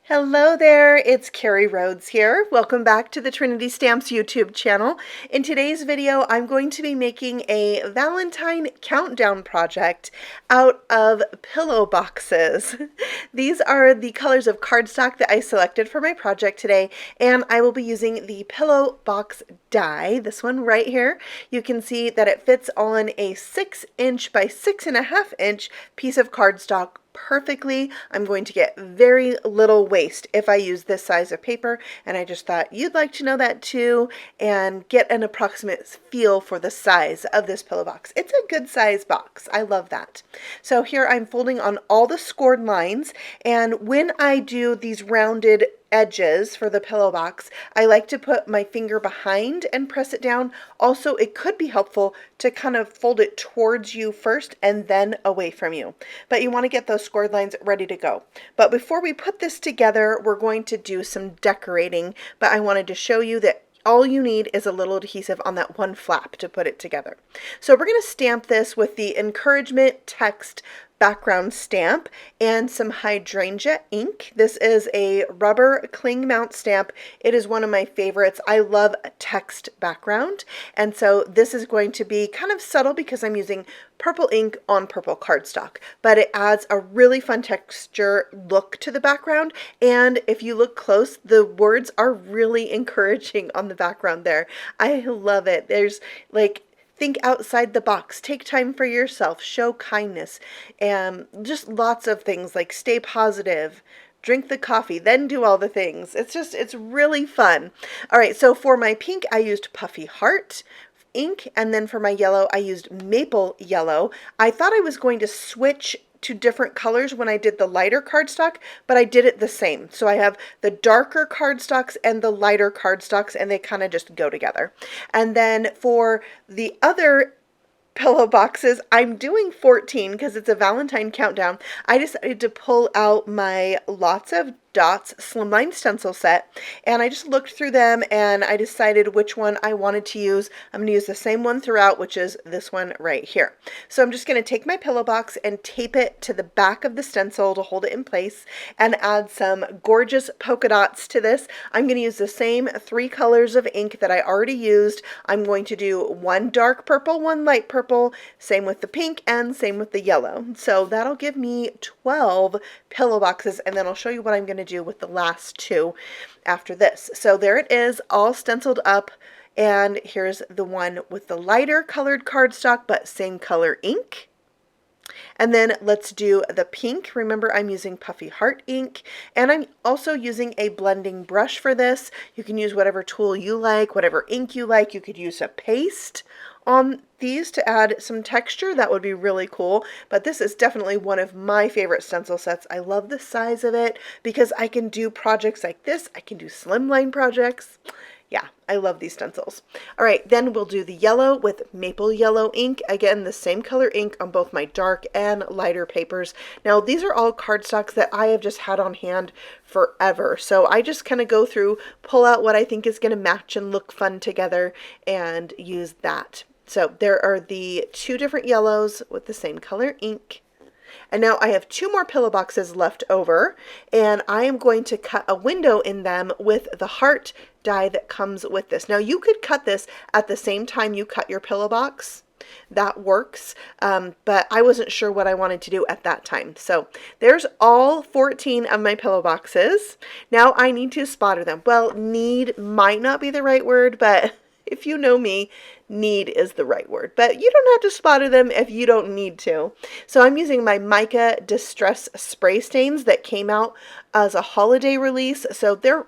Hello there, it's Carrie Rhodes here. Welcome back to the Trinity Stamps YouTube channel. In today's video, I'm going to be making a Valentine countdown project out of pillow boxes. These are the colors of cardstock that I selected for my project today, and I will be using the pillow box die, this one right here. You can see that it fits on a 6" by 6.5" piece of cardstock perfectly. I'm going to get very little waste if I use this size of paper, and I just thought you'd like to know that too and get an approximate feel for the size of this pillow box. It's a good size box. I love that. So here I'm folding on all the scored lines, and when I do these rounded edges for the pillow box, I like to put my finger behind and press it down. Also, it could be helpful to kind of fold it towards you first and then away from you. But you want to get those scored lines ready to go. But before we put this together, we're going to do some decorating, but I wanted to show you that all you need is a little adhesive on that one flap to put it together. So we're going to stamp this with the encouragement text background stamp and some hydrangea ink. This is a rubber cling mount stamp. It is one of my favorites. I love a text background, and so this is going to be kind of subtle because I'm using purple ink on purple cardstock, but it adds a really fun texture look to the background, and if you look close, the words are really encouraging on the background there. I love it. There's like, think outside the box, take time for yourself, show kindness, and just lots of things like stay positive, drink the coffee, then do all the things. It's really fun. All right, so for my pink, I used Puffy Heart ink, and then for my yellow, I used Maple Yellow. I thought I was going to switch to different colors when I did the lighter cardstock, but I did it the same. So I have the darker cardstocks and the lighter cardstocks, and they kind of just go together. And then for the other pillow boxes, I'm doing 14 because it's a Valentine countdown. I decided to pull out my Lots of Dots Slimline stencil set, and I just looked through them and I decided which one I wanted to use. I'm going to use the same one throughout, which is this one right here. So I'm just going to take my pillow box and tape it to the back of the stencil to hold it in place and add some gorgeous polka dots to this. I'm going to use the same 3 colors of ink that I already used. I'm going to do one dark purple, one light purple, same with the pink and same with the yellow. So that'll give me 12 pillow boxes, and then I'll show you what I'm going to do with the last 2 after this. So there it is, all stenciled up, and here's the one with the lighter colored cardstock but same color ink. And then let's do the pink. Remember, I'm using Puffy Heart ink, and I'm also using a blending brush for this. You can use whatever tool you like, whatever ink you like. You could use a paste on these to add some texture. That would be really cool, but this is definitely one of my favorite stencil sets. I love the size of it because I can do projects like this. I can do slimline projects. Yeah, I love these stencils. All right, then we'll do the yellow with Maple Yellow ink. Again, the same color ink on both my dark and lighter papers. Now, these are all cardstocks that I have just had on hand forever. So I just kind of go through, pull out what I think is going to match and look fun together, and use that. So there are the 2 different yellows with the same color ink. And now I have 2 more pillow boxes left over, and I am going to cut a window in them with the heart die that comes with this. Now you could cut this at the same time you cut your pillow box. That works, but I wasn't sure what I wanted to do at that time. So there's all 14 of my pillow boxes. Now I need to spotter them. Well, need might not be the right word, but if you know me, need is the right word. But you don't have to spotter them if you don't need to. So I'm using my Mica Distress Spray Stains that came out as a holiday release. So they're,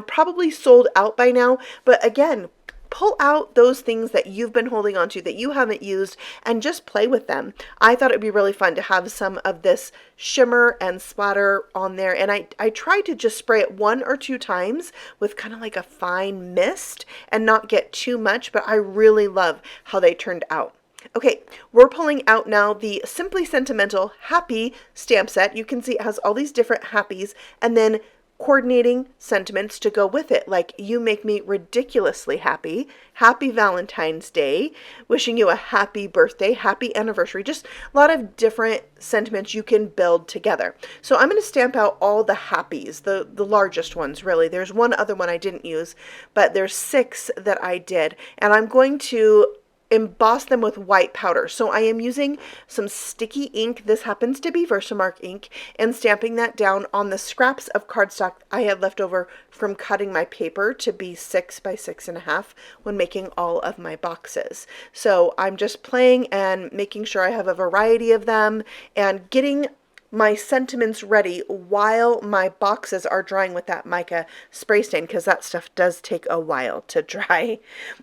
probably sold out by now. But again, pull out those things that you've been holding on to that you haven't used and just play with them. I thought it'd be really fun to have some of this shimmer and splatter on there, and I tried to just spray it 1 or 2 times with kind of like a fine mist and not get too much, but I really love how they turned out. Okay, we're pulling out now the Simply Sentimental Happy stamp set. You can see it has all these different happies, and then coordinating sentiments to go with it, like "you make me ridiculously happy," "Happy Valentine's Day," "wishing you a happy birthday," "happy anniversary," just a lot of different sentiments you can build together. So I'm going to stamp out all the happies, the largest ones really. There's one other one I didn't use, but there's 6 that I did, and I'm going to emboss them with white powder. So I am using some sticky ink. This happens to be Versamark ink, and stamping that down on the scraps of cardstock I had left over from cutting my paper to be 6 by 6.5 when making all of my boxes. So I'm just playing and making sure I have a variety of them and getting my sentiments ready while my boxes are drying with that mica spray stain, because that stuff does take a while to dry.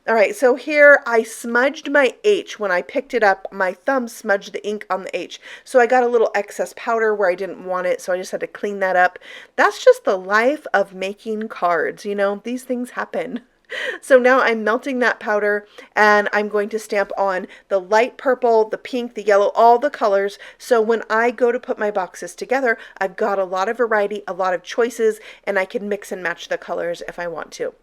All right, so here I smudged my H. When I picked it up, my thumb smudged the ink on the H. So I got a little excess powder where I didn't want it, so I just had to clean that up. That's just the life of making cards. You know, these things happen. So now I'm melting that powder, and I'm going to stamp on the light purple, the pink, the yellow, all the colors. So when I go to put my boxes together, I've got a lot of variety, a lot of choices, and I can mix and match the colors if I want to.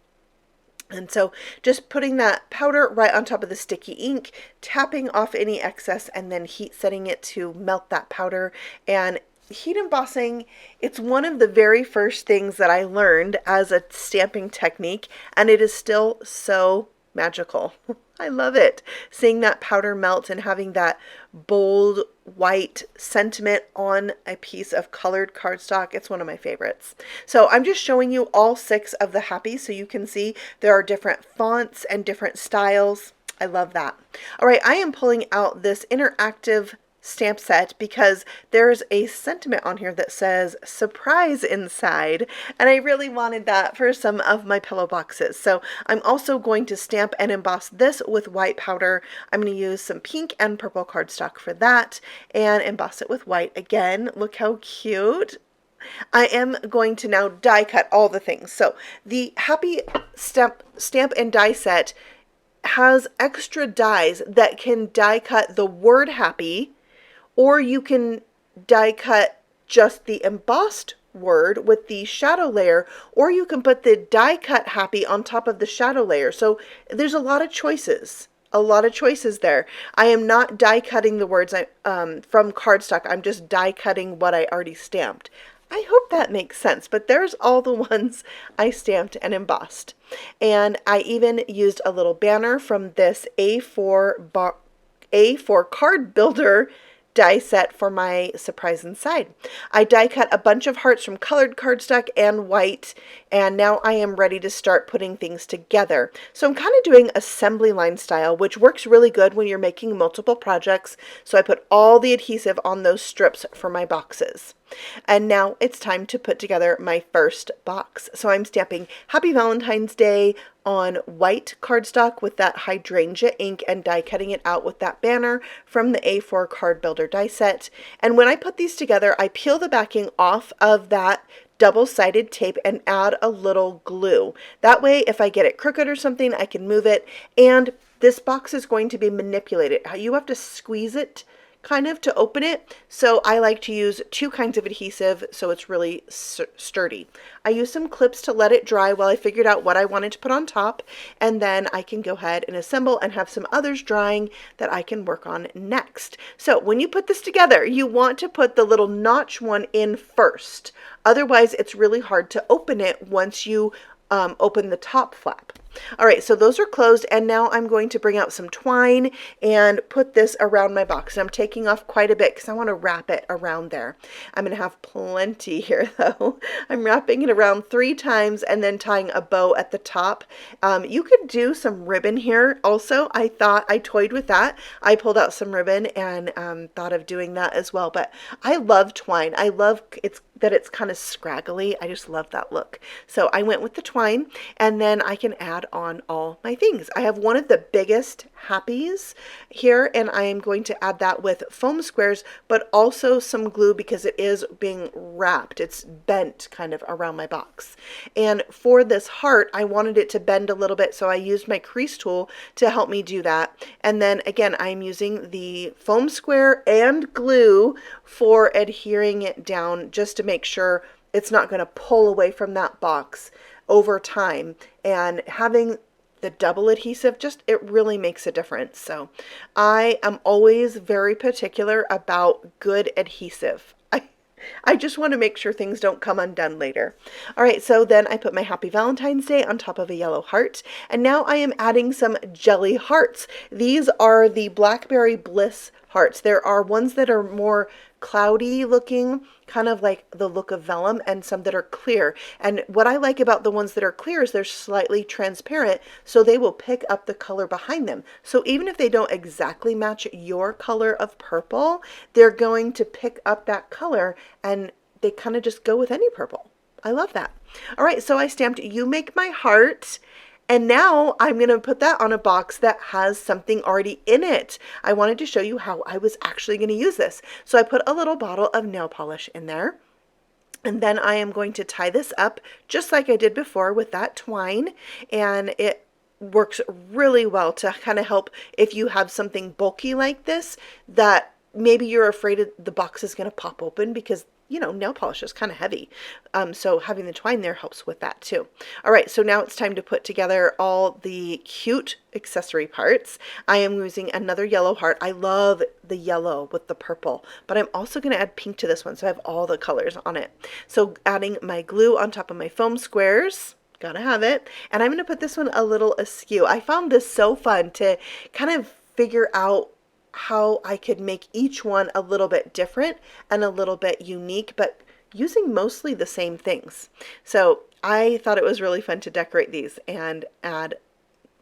And so just putting that powder right on top of the sticky ink, tapping off any excess, and then heat setting it to melt that powder. And heat embossing, it's one of the very first things that I learned as a stamping technique, and it is still so magical. I love it. Seeing that powder melt and having that bold white sentiment on a piece of colored cardstock, it's one of my favorites. So I'm just showing you all 6 of the happies so you can see there are different fonts and different styles. I love that. All right, I am pulling out this interactive stamp set because there's a sentiment on here that says "surprise" inside, and I really wanted that for some of my pillow boxes. So I'm also going to stamp and emboss this with white powder. I'm going to use some pink and purple cardstock for that and emboss it with white again. Look how cute. I am going to now die cut all the things. So the Happy Stamp and Die set has extra dies that can die cut the word happy, or you can die cut just the embossed word with the shadow layer, or you can put the die cut happy on top of the shadow layer. So there's a lot of choices. A lot of choices there. I am not die cutting the words from cardstock. I'm just die cutting what I already stamped. I hope that makes sense, but there's all the ones I stamped and embossed. And I even used a little banner from this A4 card builder die set for my surprise inside. I die cut a bunch of hearts from colored cardstock and white, and now I am ready to start putting things together. So I'm kind of doing assembly line style, which works really good when you're making multiple projects. So I put all the adhesive on those strips for my boxes. And now it's time to put together my first box. So I'm stamping Happy Valentine's Day on white cardstock with that hydrangea ink and die cutting it out with that banner from the A4 card builder die set. And when I put these together, I peel the backing off of that double-sided tape and add a little glue. That way, if I get it crooked or something, I can move it. And this box is going to be manipulated. You have to squeeze it kind of to open it. So I like to use 2 kinds of adhesive so it's really sturdy. I used some clips to let it dry while I figured out what I wanted to put on top, and then I can go ahead and assemble and have some others drying that I can work on next. So when you put this together, you want to put the little notch one in first. Otherwise, it's really hard to open it once you open the top flap. All right, so those are closed, and now I'm going to bring out some twine and put this around my box. And I'm taking off quite a bit because I want to wrap it around there. I'm going to have plenty here, though. I'm wrapping it around 3 times and then tying a bow at the top. You could do some ribbon here also. I toyed with that. I pulled out some ribbon and thought of doing that as well. But I love twine. I love that it's kind of scraggly. I just love that look. So I went with the twine, and then I can add on all my things. I have one of the biggest happies here, and I am going to add that with foam squares, but also some glue because it is being wrapped. It's bent kind of around my box. And for this heart, I wanted it to bend a little bit, so I used my crease tool to help me do that. And then again, I'm using the foam square and glue for adhering it down just to make sure it's not going to pull away from that box over time. And having the double adhesive, just, it really makes a difference. So I am always very particular about good adhesive. I just want to make sure things don't come undone later. All right, so then I put my Happy Valentine's Day on top of a yellow heart, and now I am adding some jelly hearts. These are the Blackberry Bliss hearts. There are ones that are more cloudy looking, kind of like the look of vellum, and some that are clear. And what I like about the ones that are clear is they're slightly transparent, so they will pick up the color behind them. So even if they don't exactly match your color of purple, they're going to pick up that color, and they kind of just go with any purple. I love that. All right, so I stamped "You Make My Heart." And now I'm going to put that on a box that has something already in it. I wanted to show you how I was actually going to use this. So I put a little bottle of nail polish in there. And then I am going to tie this up just like I did before with that twine. And it works really well to kind of help if you have something bulky like this that maybe you're afraid the box is going to pop open because, you know, nail polish is kind of heavy. So having the twine there helps with that too. All right, so now it's time to put together all the cute accessory parts. I am using another yellow heart. I love the yellow with the purple, but I'm also going to add pink to this one, so I have all the colors on it. So adding my glue on top of my foam squares. Gotta have it. And I'm going to put this one a little askew. I found this so fun to kind of figure out how I could make each one a little bit different and a little bit unique, but using mostly the same things. So I thought it was really fun to decorate these and add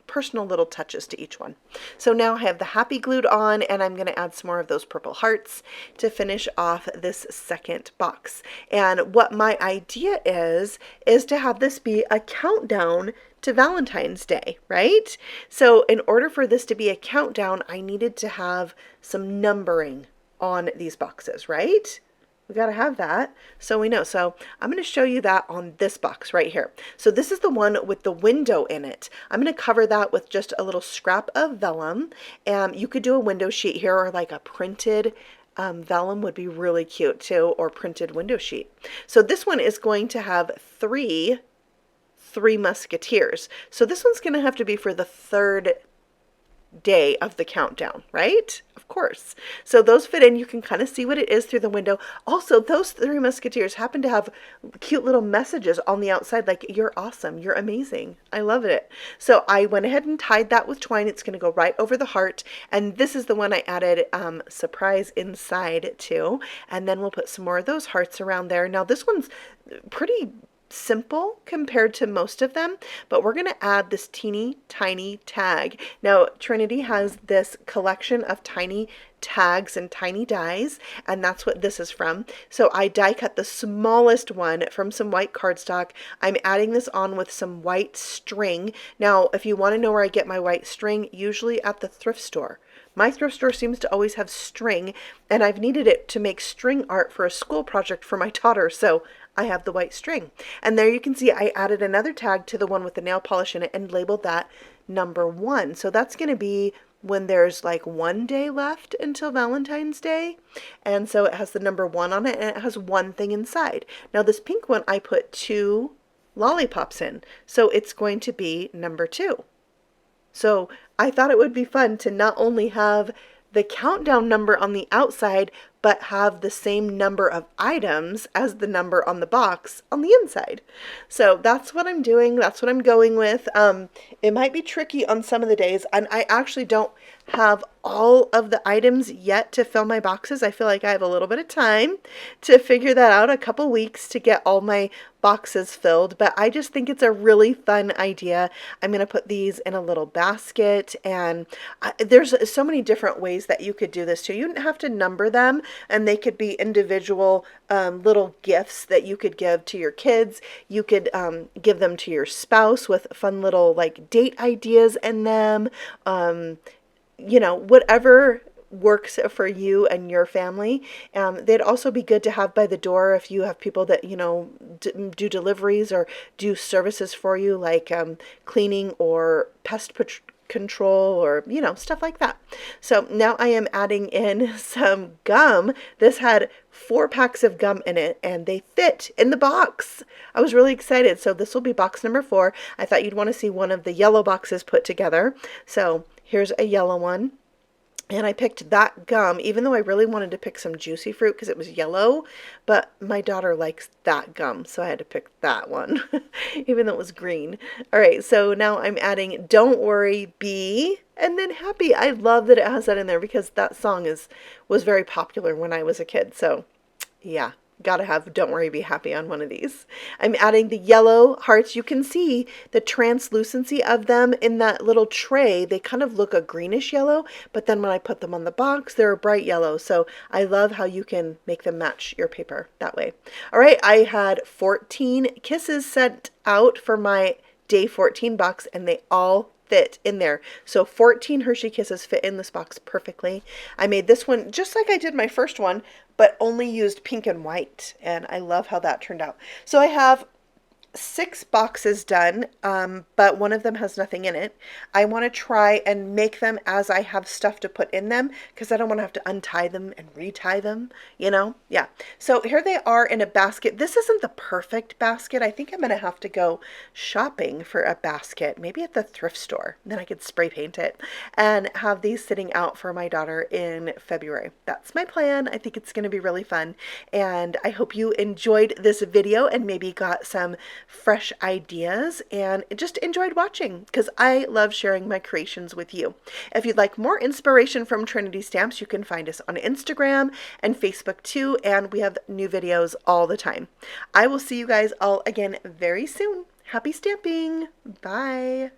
personal little touches to each one. So now I have the happy glued on, and I'm going to add some more of those purple hearts to finish off this second box. And what my idea is to have this be a countdown to Valentine's Day, right? So in order for this to be a countdown, I needed to have some numbering on these boxes, right? We got to have that so we know. So I'm going to show you that on this box right here. So this is the one with the window in it. I'm going to cover that with just a little scrap of vellum. You could do a window sheet here, or like a printed vellum would be really cute too, or printed window sheet. So this one is going to have three musketeers. So this one's going to have to be for the third day of the countdown, right? Of course. So those fit in. You can kind of see what it is through the window. Also, those three musketeers happen to have cute little messages on the outside, like, "You're awesome, you're amazing." I love it. So I went ahead and tied that with twine. It's going to go right over the heart. And this is the one I added surprise inside to. And then we'll put some more of those hearts around there. Now this one's pretty simple compared to most of them, but we're going to add this teeny tiny tag. Now Trinity has this collection of tiny tags and tiny dies, and that's what this is from. So I die cut the smallest one from some white cardstock. I'm adding this on with some white string. Now if you want to know where I get my white string, usually at the thrift store. My thrift store seems to always have string, and I've needed it to make string art for a school project for my daughter, so I have the white string. And there you can see I added another tag to the one with the nail polish in it and labeled that number 1. So that's going to be when there's like 1 day left until Valentine's Day. And so it has the number 1 on it, and it has one thing inside. Now this pink one, I put 2 lollipops in. So it's going to be number 2. So I thought it would be fun to not only have the countdown number on the outside, but have the same number of items as the number on the box on the inside. So that's what I'm doing. That's what I'm going with. It might be tricky on some of the days, and I actually don't have all of the items yet to fill my boxes. I feel like I have a little bit of time to figure that out, a couple weeks to get all my boxes filled, but I just think it's a really fun idea. I'm going to put these in a little basket, and there's so many different ways that you could do this too. You don't have to number them, and they could be individual little gifts that you could give to your kids. You could give them to your spouse with fun little like date ideas in them. You know, whatever works for you and your family. They'd also be good to have by the door if you have people that, you know, do deliveries or do services for you, like cleaning or pest control or, you know, stuff like that. So now I am adding in some gum. This had 4 packs of gum in it and they fit in the box. I was really excited. So this will be box number 4. I thought you'd want to see one of the yellow boxes put together. So here's a yellow one. And I picked that gum, even though I really wanted to pick some juicy fruit because it was yellow, but my daughter likes that gum, so I had to pick that one, even though it was green. All right, so now I'm adding Don't Worry, Be, and then Happy. I love that it has that in there because that song was very popular when I was a kid, so yeah. Gotta have Don't Worry, Be Happy on one of these. I'm adding the yellow hearts. You can see the translucency of them in that little tray. They kind of look a greenish yellow, but then when I put them on the box, they're a bright yellow. So I love how you can make them match your paper that way. All right, I had 14 kisses sent out for my day 14 box, and they all fit in there. So 14 Hershey Kisses fit in this box perfectly. I made this one just like I did my first one, but only used pink and white, and I love how that turned out. So I have 6 boxes done, but one of them has nothing in it. I want to try and make them as I have stuff to put in them because I don't want to have to untie them and retie them, you know? Yeah. So here they are in a basket. This isn't the perfect basket. I think I'm going to have to go shopping for a basket, maybe at the thrift store. Then I could spray paint it and have these sitting out for my daughter in February. That's my plan. I think it's going to be really fun, and I hope you enjoyed this video and maybe got some fresh ideas and just enjoyed watching because I love sharing my creations with you. If you'd like more inspiration from Trinity Stamps, you can find us on Instagram and Facebook too, and we have new videos all the time. I will see you guys all again very soon. Happy stamping! Bye!